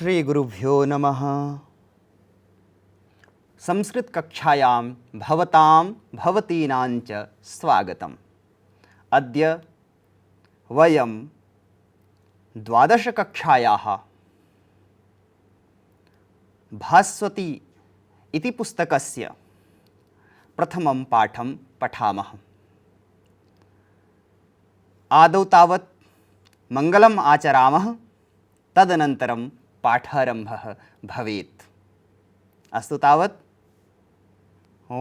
श्री गुरुभ्यो नमः। संस्कृत कक्षायां भवतां भवतीनां च स्वागतम्। अद्य वयं द्वादशकक्षायाः भास्वती इति पुस्तकस्य प्रथमं पाठं पठामः। आदौ तावत् मङ्गलम् आचरामः, तदनन्तरं पाठारम्भः भवेत्। अस्तु तावत्। ॐ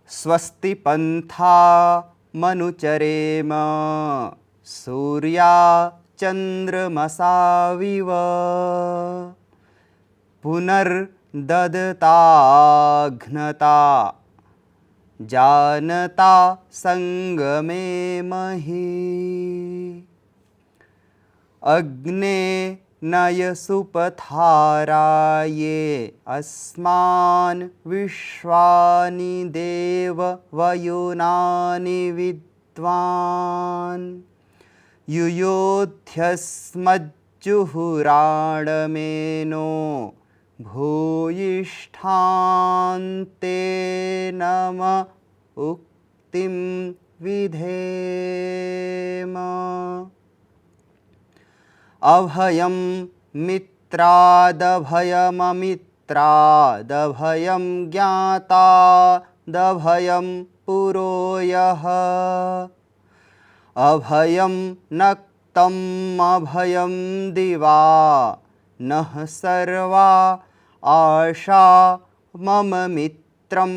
स्वस्ति पन्था मनुचरेम सूर्या चन्द्रमसाविव पुनर्ददताघ्नता जानता संगमे मही अग्ने नय सुपथाराये अस्मान् विश्वानि देव वयुनानि विद्वान् युयोध्यस्मज्जुहुराणमेनो भूयिष्ठान्ते नम उक्तिं विधेम। अभयं मित्रादभयममित्रादभयं ज्ञातादभयं पुरोयः अभयं नक्तम् अभयं दिवा नः सर्वा आशा मम मित्रं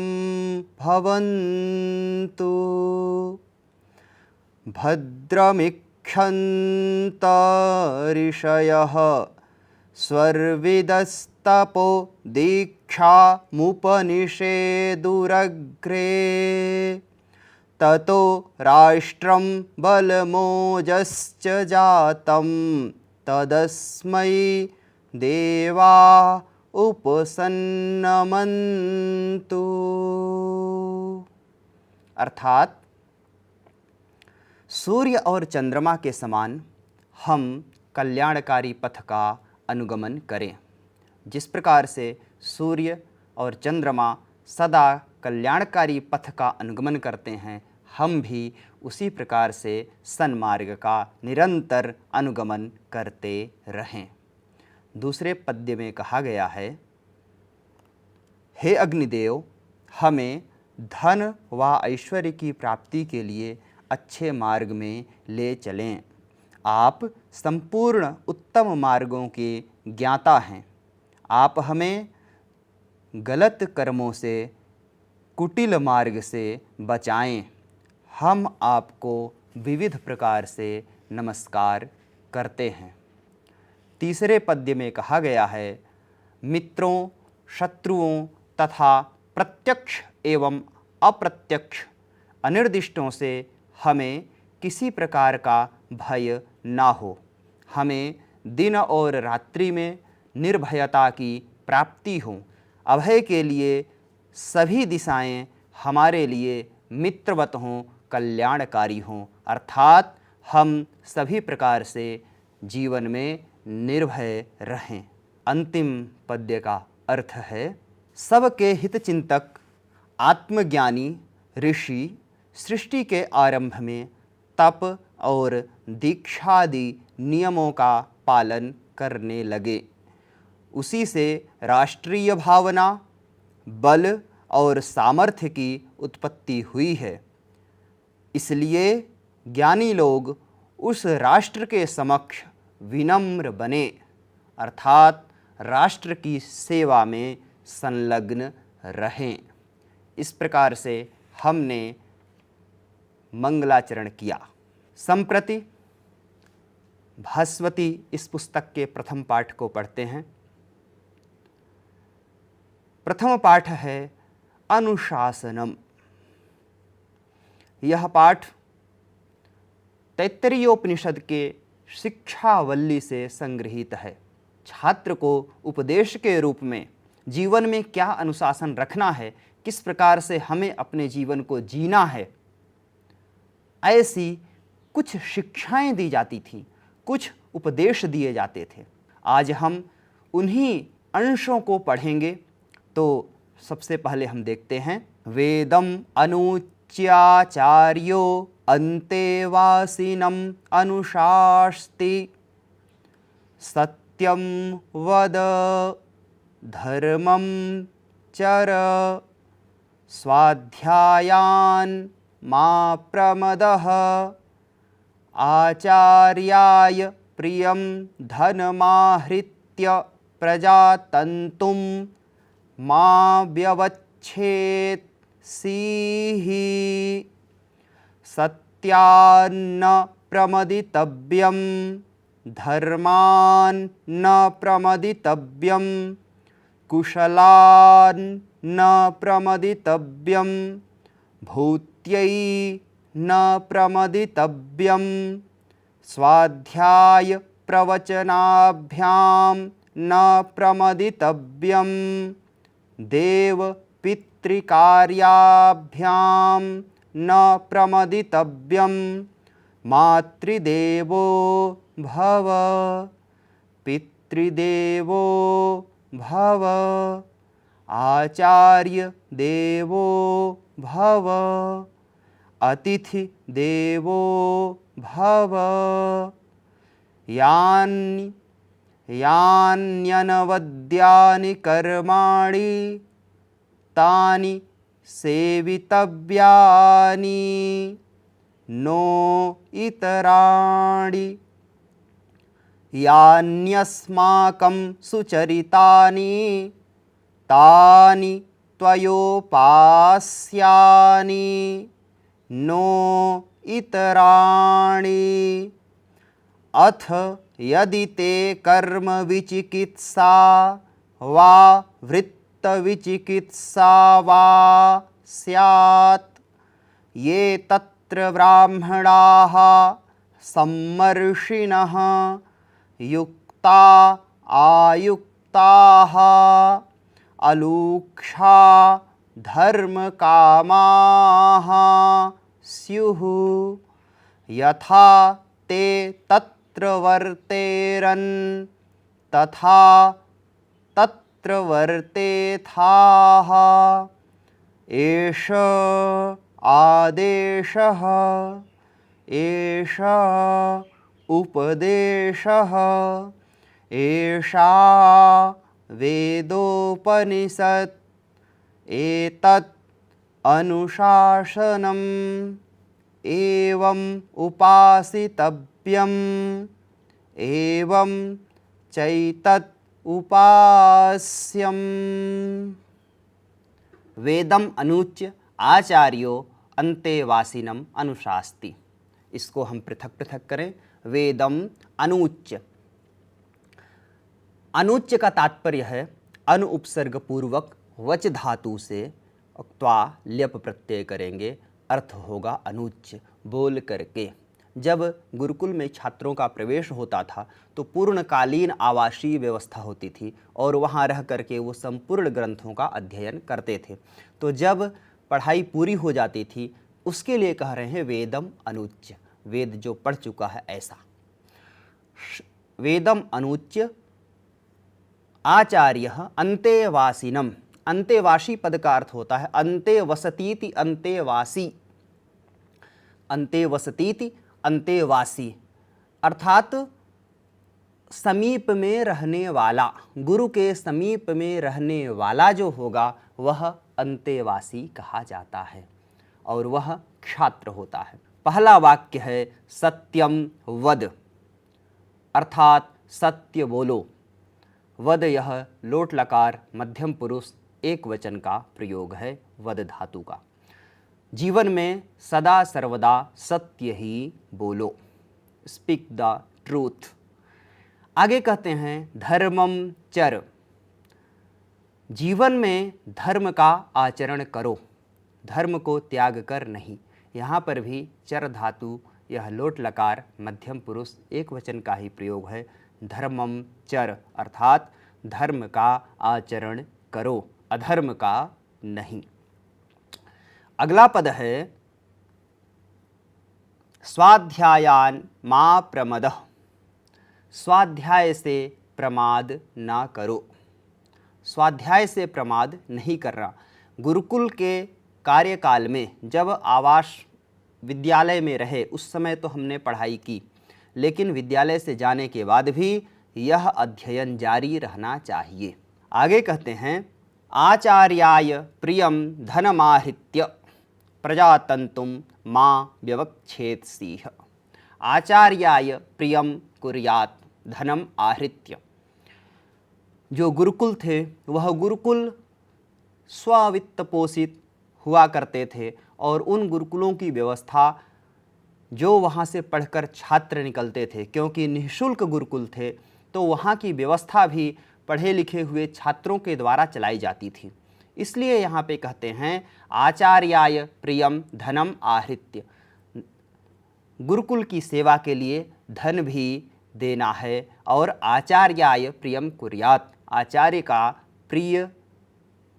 भवन्तु। भद्रमिक्षन्त ऋषयः स्वर्विदस्तपो दीक्षामुपनिषेदुरग्रे ततो राष्ट्रं बलमोजश्च जातं तदस्मै देवा उपसन्नमन्तु। अर्थात सूर्य और चंद्रमा के समान हम कल्याणकारी पथ का अनुगमन करें। जिस प्रकार से सूर्य और चंद्रमा सदा कल्याणकारी पथ का अनुगमन करते हैं, हम भी उसी प्रकार से सन्मार्ग का निरंतर अनुगमन करते रहें। दूसरे पद्य में कहा गया है, हे अग्निदेव, हमें धन व ऐश्वर्य की प्राप्ति के लिए अच्छे मार्ग में ले चलें। आप संपूर्ण उत्तम मार्गों के ज्ञाता हैं। आप हमें गलत कर्मों से, कुटिल मार्ग से बचाएं। हम आपको विविध प्रकार से नमस्कार करते हैं। तीसरे पद्य में कहा गया है, मित्रों, शत्रुओं तथा प्रत्यक्ष एवं अप्रत्यक्ष अनिर्दिष्टों से हमें किसी प्रकार का भय ना हो। हमें दिन और रात्रि में निर्भयता की प्राप्ति हो। अभय के लिए सभी दिशाएं हमारे लिए मित्रवत हों, कल्याणकारी हों। अर्थात हम सभी प्रकार से जीवन में निर्भय रहें। अंतिम पद्य का अर्थ है, सबके हितचिंतक आत्मज्ञानी ऋषि सृष्टि के आरंभ में तप और दीक्षादि नियमों का पालन करने लगे। उसी से राष्ट्रीय भावना, बल और सामर्थ्य की उत्पत्ति हुई है। इसलिए ज्ञानी लोग उस राष्ट्र के समक्ष विनम्र बने, अर्थात राष्ट्र की सेवा में संलग्न रहें। इस प्रकार से हमने मंगलाचरण किया। संप्रति भास्वती इस पुस्तक के प्रथम पाठ को पढ़ते हैं। प्रथम पाठ है अनुशासनम। यह पाठ तैत्तरीयोपनिषद के शिक्षावल्ली से संग्रहित है। छात्र को उपदेश के रूप में जीवन में क्या अनुशासन रखना है, किस प्रकार से हमें अपने जीवन को जीना है, ऐसी कुछ शिक्षाएं दी जाती थी, कुछ उपदेश दिए जाते थे। आज हम उन्हीं अंशों को पढ़ेंगे। तो सबसे पहले हम देखते हैं, वेदम अनुच्याचार्यो अन्तेवासिनम अनुशास्ति सत्यम वद धर्मम चर स्वाध्यायान् मा प्रमदः आचार्याय प्रियं धनमाहृत्य प्रजातन्तुं मा व्यवच्छेत् सीहि सत्यान्न प्रमदितव्यं धर्मान् न प्रमदितव्यं कुशलान् न प्रमदितव्यं भूत्यै न प्रमदितव्यं स्वाध्याय प्रवचनाभ्यां न प्रमदितव्यं देव पितृकार्याभ्यां न प्रमदितव्यं मातृदेवो भव पितृदेवो भव आचार्य देवो भव अतिथि देवो भव यान्यनवद्यानि कर्माणि तानि सेवितव्यानि नो इतराणि यान्यस्माकं सुचरितानि तानि त्वयोपास्यानि नो इतराणि अथ यदि ते कर्म विचिकित्सा वा वृत्तविचिकित्सा वा स्यात् ये तत्र ब्राह्मणाः सम्मर्षिणः युक्ता आयुक्ताः अलूक्षा धर्मकामाः स्युः यथा ते तत्र वर्तेरन् तथा तत्र वर्तेथाः एष आदेशः एष उपदेशः एषा वेदोपनिषत् एतत् अनुशासनम् एवं उपासितव्यम् एवं चैतत् उपास्यम्। वेदम अनुच्य आचार्यो अन्तेवासिनम अनुशास्ति। इसको हम पृथक पृथक करें। वेदम अनुच्य, अनुच्य का तात्पर्य है अनु उपसर्ग पूर्वक वच धातु से त्वा ल्यप प्रत्यय करेंगे, अर्थ होगा अनुच्य, बोल करके। जब गुरुकुल में छात्रों का प्रवेश होता था तो पूर्णकालीन आवासीय व्यवस्था होती थी और वहाँ रह करके वो संपूर्ण ग्रंथों का अध्ययन करते थे। तो जब पढ़ाई पूरी हो जाती थी उसके लिए कह रहे हैं वेदम अनुच्य, वेद जो पढ़ चुका है ऐसा। वेदम अनुच्य आचार्य अंतेवासिनम, अंतेवासी पद का अर्थ होता है अंतेवसतीति अंतेवासी, अंतेवसतीति अंतेवासी अर्थात समीप में रहने वाला, गुरु के समीप में रहने वाला जो होगा वह अंतेवासी कहा जाता है और वह छात्र होता है। पहला वाक्य है सत्यम वद, अर्थात सत्य बोलो। वद यह लोट लकार मध्यम पुरुष एक वचन का प्रयोग है वद धातु का। जीवन में सदा सर्वदा सत्य ही बोलो, स्पीक द ट्रूथ। आगे कहते हैं धर्मम चर, जीवन में धर्म का आचरण करो, धर्म को त्याग कर नहीं। यहाँ पर भी चर धातु यह लोट लकार मध्यम पुरुष एक वचन का ही प्रयोग है। धर्मम चर अर्थात धर्म का आचरण करो, अधर्म का नहीं। अगला पद है स्वाध्यायान मा प्रमदः, स्वाध्याय से प्रमाद ना करो। स्वाध्याय से प्रमाद नहीं करना। गुरुकुल के कार्यकाल में जब आवास विद्यालय में रहे उस समय तो हमने पढ़ाई की, लेकिन विद्यालय से जाने के बाद भी यह अध्ययन जारी रहना चाहिए। आगे कहते हैं आचार्याय प्रियम धनमाहृत्य प्रजातंतुम मां व्यवच्छेत्सीह। आचार्याय प्रियम कुर्यात् धनम आहृत्य। जो गुरुकुल थे वह गुरुकुल स्ववित्त पोषित हुआ करते थे और उन गुरुकुलों की व्यवस्था जो वहाँ से पढ़कर छात्र निकलते थे, क्योंकि निःशुल्क गुरुकुल थे तो वहाँ की व्यवस्था भी पढ़े लिखे हुए छात्रों के द्वारा चलाई जाती थी। इसलिए यहाँ पे कहते हैं आचार्याय प्रियम धनम आहृत्य। गुरुकुल की सेवा के लिए धन भी देना है और आचार्याय प्रियम कुर्यात्, आचार्य का प्रिय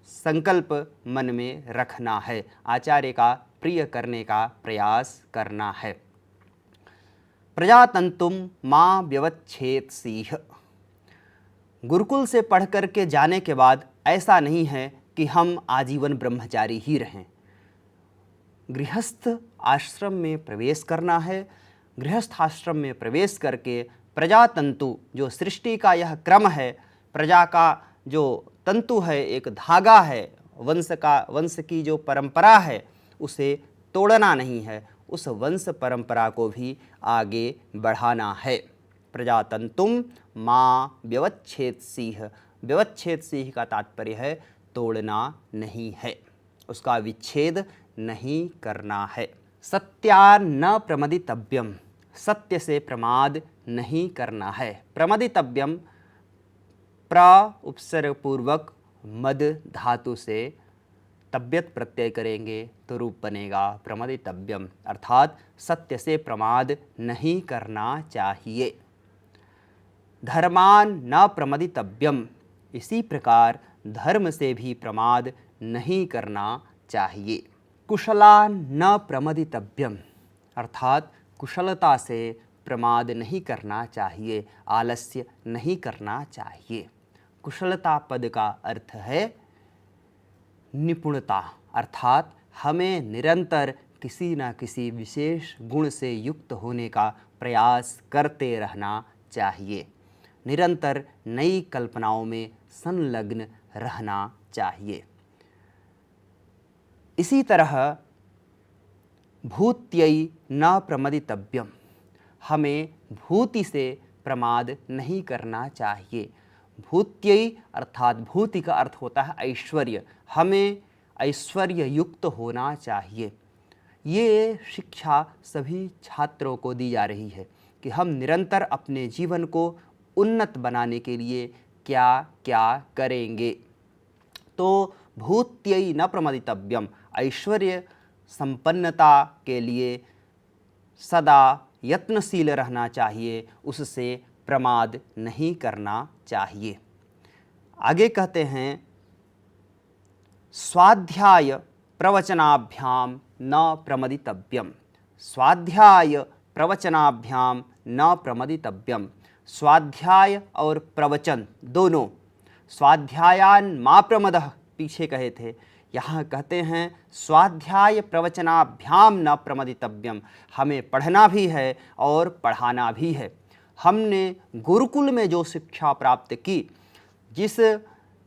संकल्प मन में रखना है, आचार्य का प्रिय करने का प्रयास करना है। प्रजातंतुम मां व्यवच्छेत्सीह। गुरुकुल से पढ़ कर के जाने के बाद ऐसा नहीं है कि हम आजीवन ब्रह्मचारी ही रहें। गृहस्थ आश्रम में प्रवेश करना है। गृहस्थ आश्रम में प्रवेश करके प्रजातंतु, जो सृष्टि का यह क्रम है, प्रजा का जो तंतु है, एक धागा है, वंश की जो परंपरा है, उसे तोड़ना नहीं है, उस वंश परंपरा को भी आगे बढ़ाना है। प्रजातंतुम मां व्यवच्छेत्सीह। व्यवच्छेत्सीह का तात्पर्य है तोड़ना नहीं है, उसका विच्छेद नहीं करना है। सत्यान न प्रमदितव्यम। सत्य से प्रमाद नहीं करना है। प्रमदितव्यम प्र उपसर्ग पूर्वक मद धातु से तब्यत प्रत्यय करेंगे तो रूप बनेगा प्रमदितव्यम, अर्थात सत्य से प्रमाद नहीं करना चाहिए। धर्मान न प्रमदितव्यम। इसी प्रकार धर्म से भी प्रमाद नहीं करना चाहिए। कुशलान न प्रमदितव्यम, अर्थात कुशलता से प्रमाद नहीं करना चाहिए, आलस्य नहीं करना चाहिए। कुशलता पद का अर्थ है निपुणता, अर्थात हमें निरंतर किसी न किसी विशेष गुण से युक्त होने का प्रयास करते रहना चाहिए। निरंतर नई कल्पनाओं में संलग्न रहना चाहिए। इसी तरह भूत्यै न प्रमदितव्यम। हमें भूति से प्रमाद नहीं करना चाहिए। भूत्यै अर्थात भूति का अर्थ होता है ऐश्वर्य। हमें ऐश्वर्य युक्त होना चाहिए। ये शिक्षा सभी छात्रों को दी जा रही है कि हम निरंतर अपने जीवन को उन्नत बनाने के लिए क्या क्या करेंगे। तो भूत्यै न प्रमदितव्यम, ऐश्वर्य संपन्नता के लिए सदा यत्नशील रहना चाहिए, उससे प्रमाद नहीं करना चाहिए। आगे कहते हैं स्वाध्याय प्रवचनाभ्याम न प्रमदितव्यम। स्वाध्याय प्रवचनाभ्याम न प्रमदितव्यम। स्वाध्याय और प्रवचन दोनों, स्वाध्यायान मा प्रमदः पीछे कहे थे, यहाँ कहते हैं स्वाध्याय प्रवचनाभ्याम न प्रमदितव्यम। हमें पढ़ना भी है और पढ़ाना भी है। हमने गुरुकुल में जो शिक्षा प्राप्त की,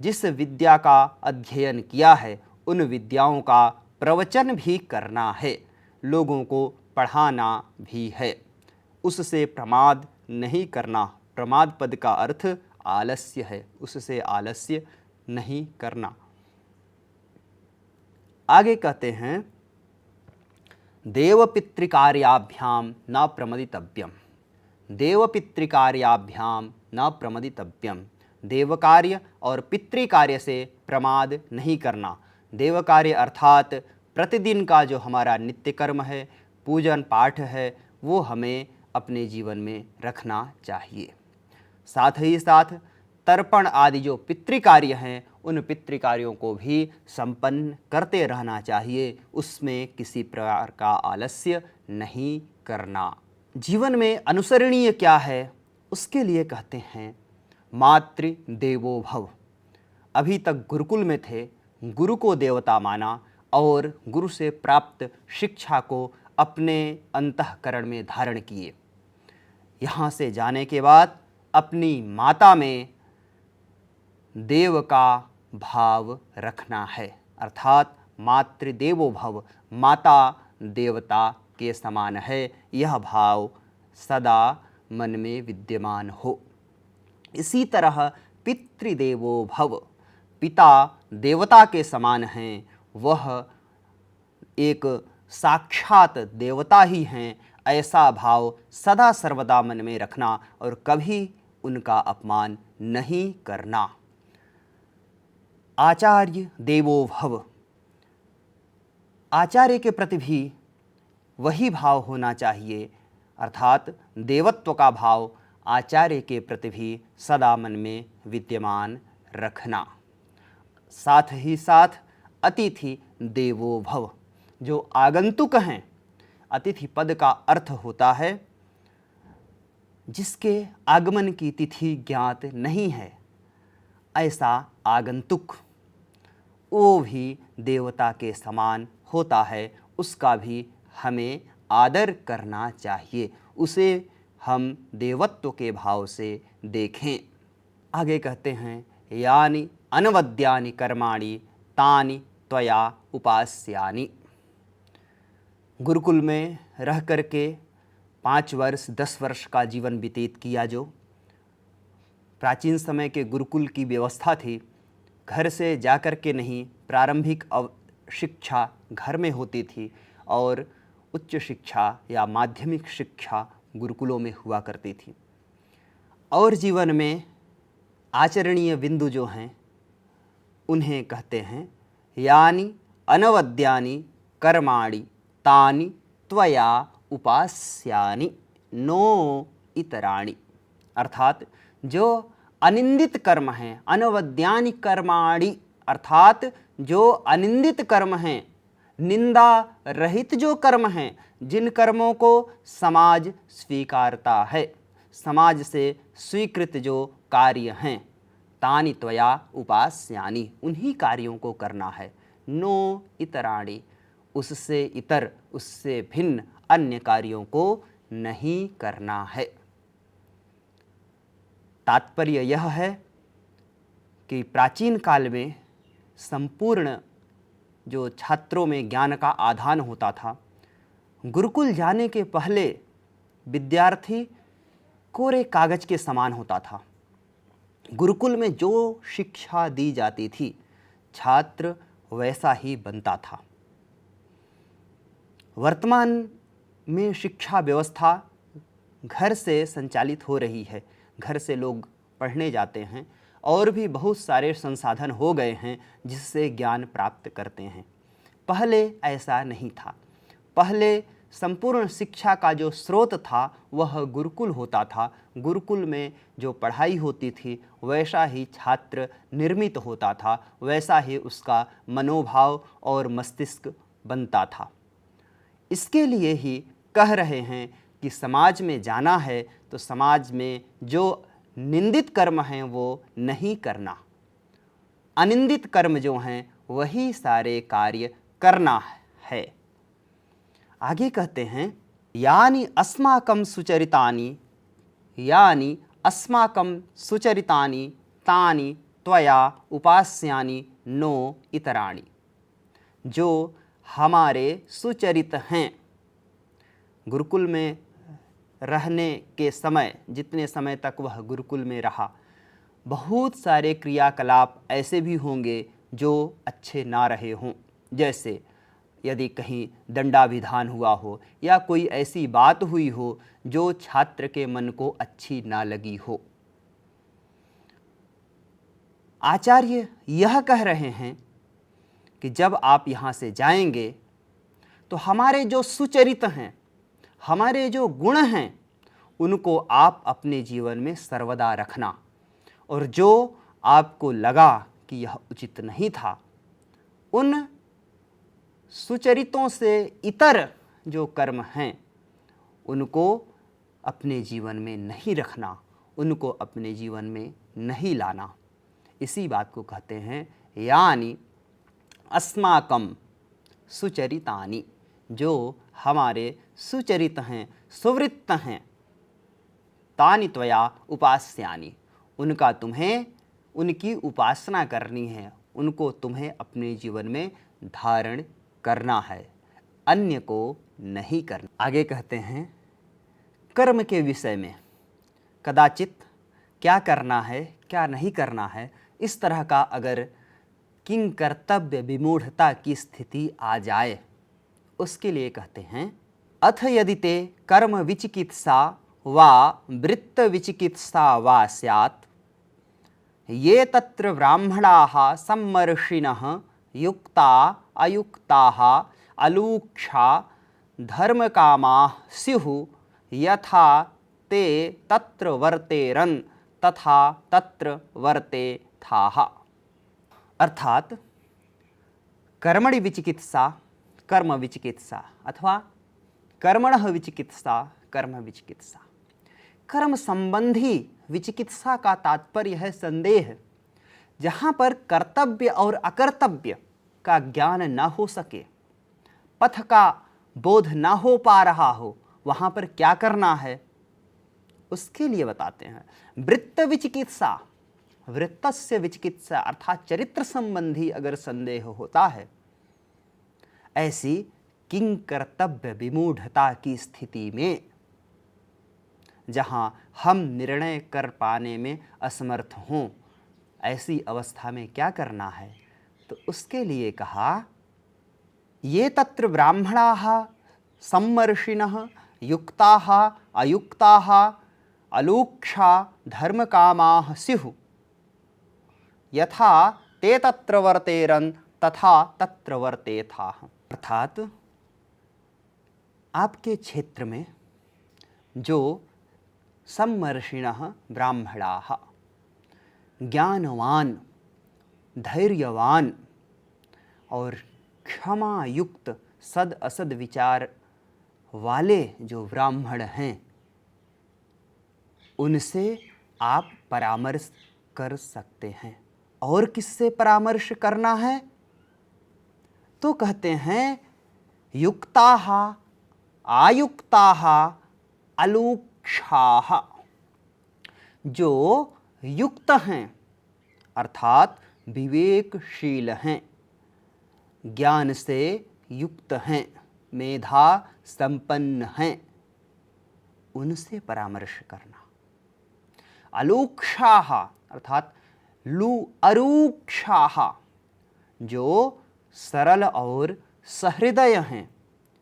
जिस विद्या का अध्ययन किया है, उन विद्याओं का प्रवचन भी करना है, लोगों को पढ़ाना भी है। उससे प्रमाद नहीं करना। प्रमाद पद का अर्थ आलस्य है, उससे आलस्य नहीं करना। आगे कहते हैं देवपितृकार्याभ्याम न प्रमदितव्यम। देवपितृकार्याभ्याम न प्रमदितव्यम। देवकार्य और पितृकार्य से प्रमाद नहीं करना। देवकार्य अर्थात प्रतिदिन का जो हमारा नित्य कर्म है, पूजन पाठ है, वो हमें अपने जीवन में रखना चाहिए। साथ ही साथ तर्पण आदि जो पितृकार्य हैं, उन पितृकार्यों को भी संपन्न करते रहना चाहिए। उसमें किसी प्रकार का आलस्य नहीं करना। जीवन में अनुसरणीय क्या है, उसके लिए कहते हैं मातृ देवो भव। अभी तक गुरुकुल में थे, गुरु को देवता माना और गुरु से प्राप्त शिक्षा को अपने अंतःकरण में धारण किए। यहाँ से जाने के बाद अपनी माता में देव का भाव रखना है, अर्थात मातृदेवो भव, माता देवता के समान है, यह भाव सदा मन में विद्यमान हो। इसी तरह पितृदेवो भव, पिता देवता के समान हैं, वह एक साक्षात देवता ही हैं, ऐसा भाव सदा सर्वदा मन में रखना और कभी उनका अपमान नहीं करना। आचार्य देवो भव, आचार्य के प्रति भी वही भाव होना चाहिए, अर्थात देवत्व का भाव आचार्य के प्रति भी सदा मन में विद्यमान रखना। साथ ही साथ अतिथि देवो भव, जो आगंतुक हैं, अतिथि पद का अर्थ होता है जिसके आगमन की तिथि ज्ञात नहीं है, ऐसा आगंतुक वो भी देवता के समान होता है, उसका भी हमें आदर करना चाहिए, उसे हम देवत्व के भाव से देखें। आगे कहते हैं यानि अनवद्यानि कर्माणि तानि त्वया उपास्यानि। गुरुकुल में रह करके 5 वर्ष 10 वर्ष का जीवन व्यतीत किया, जो प्राचीन समय के गुरुकुल की व्यवस्था थी, घर से जाकर के नहीं, प्रारंभिक शिक्षा घर में होती थी और उच्च शिक्षा या माध्यमिक शिक्षा गुरुकुलों में हुआ करती थी। और जीवन में आचरणीय बिंदु जो हैं उन्हें कहते हैं यानि अनवद्यानि कर्माणि तानि त्वया उपास्यानि नो इतराणि, अर्थात जो अनिंदित कर्म हैं, अनवद्यानि कर्माणि अर्थात जो अनिंदित कर्म हैं, निंदा रहित जो कर्म हैं, जिन कर्मों को समाज स्वीकारता है, समाज से स्वीकृत जो कार्य हैं, तानि त्वया उपास्यानि, उन्हीं कार्यों को करना है। नो इतराणि, उससे इतर, उससे भिन्न अन्य कार्यों को नहीं करना है। तात्पर्य यह है कि प्राचीन काल में संपूर्ण जो छात्रों में ज्ञान का आधान होता था, गुरुकुल जाने के पहले विद्यार्थी कोरे कागज के समान होता था। गुरुकुल में जो शिक्षा दी जाती थी, छात्र वैसा ही बनता था। वर्तमान में शिक्षा व्यवस्था घर से संचालित हो रही है, घर से लोग पढ़ने जाते हैं और भी बहुत सारे संसाधन हो गए हैं जिससे ज्ञान प्राप्त करते हैं। पहले ऐसा नहीं था। पहले संपूर्ण शिक्षा का जो स्रोत था वह गुरुकुल होता था। गुरुकुल में जो पढ़ाई होती थी वैसा ही छात्र निर्मित होता था, वैसा ही उसका मनोभाव और मस्तिष्क बनता था। इसके लिए ही कह रहे हैं कि समाज में जाना है तो समाज में जो निंदित कर्म हैं वो नहीं करना, अनिंदित कर्म जो हैं वही सारे कार्य करना है। आगे कहते हैं यानि अस्माकं सुचरितानि, यानि अस्माकं सुचरितानि तानि त्वया उपास्यानि नो इतराणि, जो हमारे सुचरित हैं। गुरुकुल में रहने के समय, जितने समय तक वह गुरुकुल में रहा, बहुत सारे क्रियाकलाप ऐसे भी होंगे जो अच्छे ना रहे हों। जैसे यदि कहीं दंडाविधान हुआ हो या कोई ऐसी बात हुई हो जो छात्र के मन को अच्छी ना लगी हो। आचार्य यह कह रहे हैं कि जब आप यहाँ से जाएंगे तो हमारे जो सुचरित हैं, हमारे जो गुण हैं, उनको आप अपने जीवन में सर्वदा रखना, और जो आपको लगा कि यह उचित नहीं था, उन सुचरितों से इतर जो कर्म हैं उनको अपने जीवन में नहीं रखना, उनको अपने जीवन में नहीं लाना। इसी बात को कहते हैं यानी अस्माकं सुचरितानि, जो हमारे सुचरित हैं, सुवृत्त हैं, तानि त्वया उपास्यानि, उनका तुम्हें उनकी उपासना करनी है, उनको तुम्हें अपने जीवन में धारण करना है, अन्य को नहीं करना। आगे कहते हैं कर्म के विषय में कदाचित क्या करना है क्या नहीं करना है, इस तरह का अगर किंग कर्तव्य विमूढ़ता की स्थिति आ जाए, उसके लिए कहते हैं अथ यदि ते कर्म विचिकित्सा वा वृत्त विचिकित्सा वा स्यात् ये तत्र ब्राह्मणाः सम्मर्षिणः युक्ता अयुक्ताः अलूक्षा धर्मकामाः स्युः यथा ते तत्र वर्तेरन् तथा तत्र वर्तेथाः। अर्थात कर्मणि विचिकित्सा कर्म विचिकित्सा अथवा कर्मणः विचिकित्सा कर्म विचिकित्सा। कर्म संबंधी विचिकित्सा का तात्पर्य है संदेह। जहाँ पर कर्तव्य और अकर्तव्य का ज्ञान ना हो सके, पथ का बोध ना हो पा रहा हो, वहाँ पर क्या करना है उसके लिए बताते हैं। वृत्त विचिकित्सा, वृत्तस्य विचिकित्सा अर्थात चरित्र संबंधी अगर संदेह होता है, ऐसी किंग कर्तव्य विमूढ़ता की स्थिति में जहां हम निर्णय कर पाने में असमर्थ हों, ऐसी अवस्था में क्या करना है, तो उसके लिए कहा ये तत्र ब्राह्मणाः सम्मर्षिणः युक्ताः अयुक्ताः अलूक्षा धर्मकामाः स्युः यथा ते तत्र वर्तेरन् तथा तत्र वर्तेथाः। अर्थात आपके क्षेत्र में जो सम्मर्षिणः ब्राह्मणाः, ज्ञानवान, धैर्यवान और क्षमा युक्त सद असद विचार वाले जो ब्राह्मण हैं, उनसे आप परामर्श कर सकते हैं। और किससे परामर्श करना है, तो कहते हैं युक्ताः आयुक्ताः अलूक्षाः, जो युक्त हैं अर्थात विवेकशील हैं, ज्ञान से युक्त हैं, मेधा संपन्न हैं, उनसे परामर्श करना। अलूक्षाः अर्थात अरूक्षाः, जो सरल और सहृदय हैं,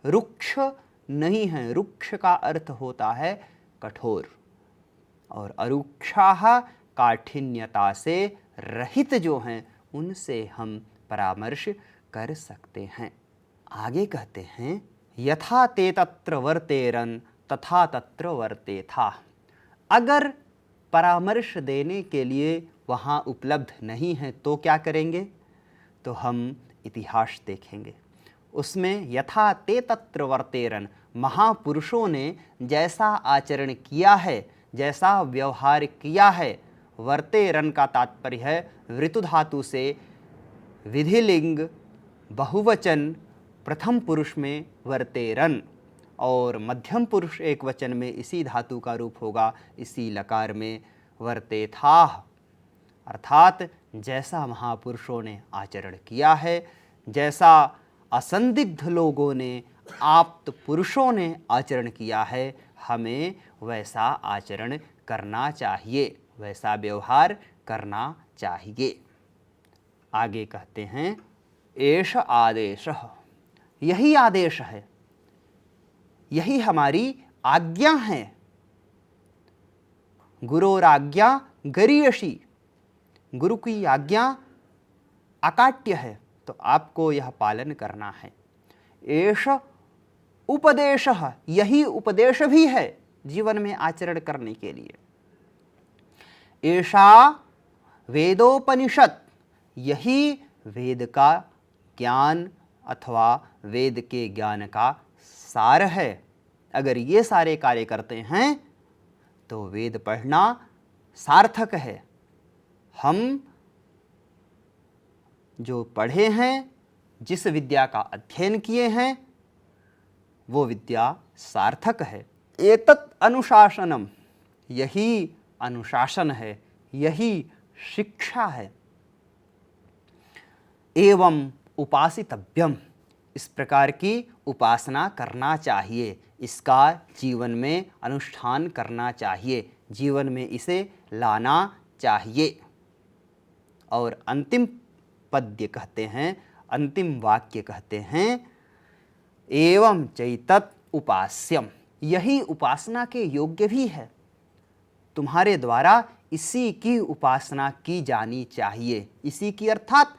रुक्ष नहीं हैं। रुक्ष का अर्थ होता है कठोर, और अरूक्षाः काठिन्यता से रहित जो हैं, उनसे हम परामर्श कर सकते हैं। आगे कहते हैं यथा ते तत्र वर्तेरन् तथा तत्र वर्तेथाः। अगर परामर्श देने के लिए वहाँ उपलब्ध नहीं है तो क्या करेंगे, तो हम इतिहास देखेंगे। उसमें यथा ते तत्र वर्तेरन्, महापुरुषों ने जैसा आचरण किया है, जैसा व्यवहार किया है। वर्तेरन् का तात्पर्य है ऋतु धातु से विधिलिंग बहुवचन प्रथम पुरुष में वर्तेरन्, और मध्यम पुरुष एक वचन में इसी धातु का रूप होगा, इसी लकार में वर्तेथाः। अर्थात जैसा महापुरुषों ने आचरण किया है, जैसा असंदिग्ध लोगों ने, आप्त पुरुषों ने आचरण किया है, हमें वैसा आचरण करना चाहिए, वैसा व्यवहार करना चाहिए। आगे कहते हैं एष आदेशः, यही आदेश है, यही हमारी आज्ञा है। गुरोराज्ञा गरीयसी, गुरु की आज्ञा अकाट्य है, तो आपको यह पालन करना है। एष उपदेशः, यही उपदेश भी है जीवन में आचरण करने के लिए। एषा वेदोपनिषद, यही वेद का ज्ञान अथवा वेद के ज्ञान का सार है। अगर ये सारे कार्य करते हैं तो वेद पढ़ना सार्थक है। हम जो पढ़े हैं, जिस विद्या का अध्ययन किए हैं, वो विद्या सार्थक है। एतत् अनुशासनम, यही अनुशासन है, यही शिक्षा है। एवं उपासितव्यम, इस प्रकार की उपासना करना चाहिए, इसका जीवन में अनुष्ठान करना चाहिए, जीवन में इसे लाना चाहिए। और अंतिम पद्य कहते हैं, अंतिम वाक्य कहते हैं, एवं चैतत् उपास्यम, यही उपासना के योग्य भी है। तुम्हारे द्वारा इसी की उपासना की जानी चाहिए। इसी की अर्थात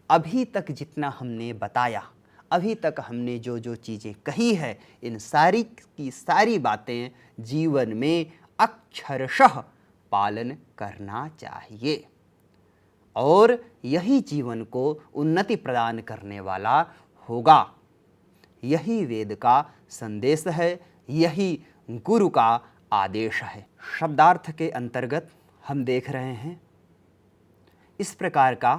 अभी तक जितना हमने बताया, अभी तक हमने जो जो चीज़ें कही है, इन सारी की सारी बातें जीवन में अक्षरशः पालन करना चाहिए। और यही जीवन को उन्नति प्रदान करने वाला होगा। यही वेद का संदेश है, यही गुरु का आदेश है। शब्दार्थ के अंतर्गत हम देख रहे हैं, इस प्रकार का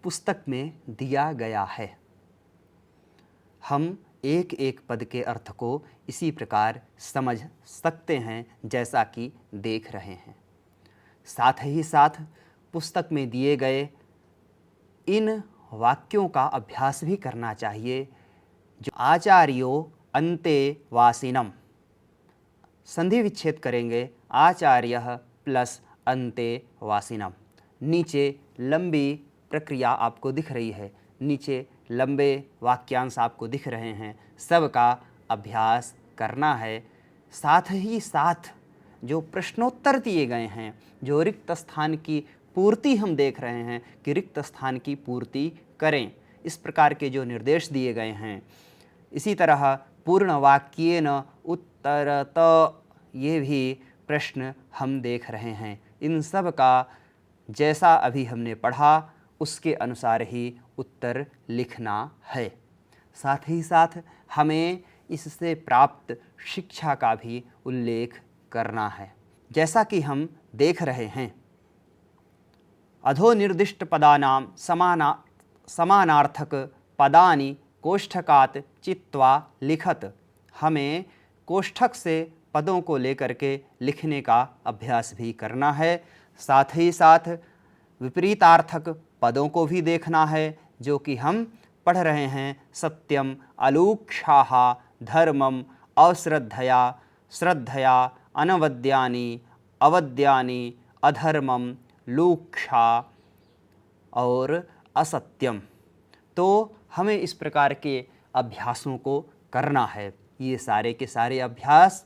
पुस्तक में दिया गया है। हम एक एक पद के अर्थ को इसी प्रकार समझ सकते हैं जैसा कि देख रहे हैं। साथ ही साथ पुस्तक में दिए गए इन वाक्यों का अभ्यास भी करना चाहिए। जो आचार्यो अन्ते वासिनम, संधि विच्छेद करेंगे, आचार्य प्लस अन्ते वासिनम। नीचे लंबी प्रक्रिया आपको दिख रही है, नीचे लंबे वाक्यांश आपको दिख रहे हैं, सबका अभ्यास करना है। साथ ही साथ जो प्रश्नोत्तर दिए गए हैं, जो रिक्त स्थान की पूर्ति हम देख रहे हैं कि रिक्त स्थान की पूर्ति करें, इस प्रकार के जो निर्देश दिए गए हैं। इसी तरह पूर्ण वाक्येन उत्तरत, ये भी प्रश्न हम देख रहे हैं। इन सब का जैसा अभी हमने पढ़ा उसके अनुसार ही उत्तर लिखना है। साथ ही साथ हमें इससे प्राप्त शिक्षा का भी उल्लेख करना है। जैसा कि हम देख रहे हैं, अधोनिर्दिष्ट पदानां समानार्थक पदानि कोष्ठकात् चित्वा लिखत। हमें कोष्ठक से पदों को लेकर के लिखने का अभ्यास भी करना है। साथ ही साथ विपरीतार्थक पदों को भी देखना है, जो कि हम पढ़ रहे हैं। सत्यम, अलूक्षाः, धर्मम, अश्रद्धया, श्रद्धया, अनवद्यानि, अवद्यानि, अधर्मम, लूक्षा और असत्यम। तो हमें इस प्रकार के अभ्यासों को करना है। ये सारे के सारे अभ्यास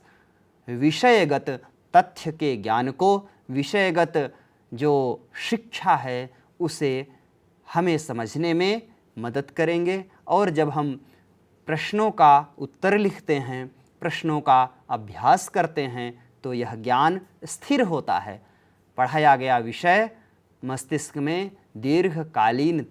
विषयगत तथ्य के ज्ञान को, विषयगत जो शिक्षा है उसे हमें समझने में मदद करेंगे। और जब हम प्रश्नों का उत्तर लिखते हैं, प्रश्नों का अभ्यास करते हैं, तो यह ज्ञान स्थिर होता है। पढ़ाया गया विषय मस्तिष्क में दीर्घकालीन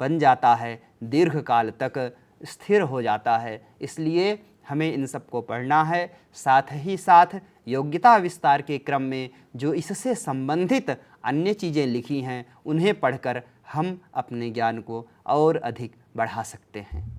बन जाता है, दीर्घकाल तक स्थिर हो जाता है। इसलिए हमें इन सब को पढ़ना है। साथ ही साथ योग्यता विस्तार के क्रम में जो इससे संबंधित अन्य चीज़ें लिखी हैं, उन्हें पढ़कर हम अपने ज्ञान को और अधिक बढ़ा सकते हैं।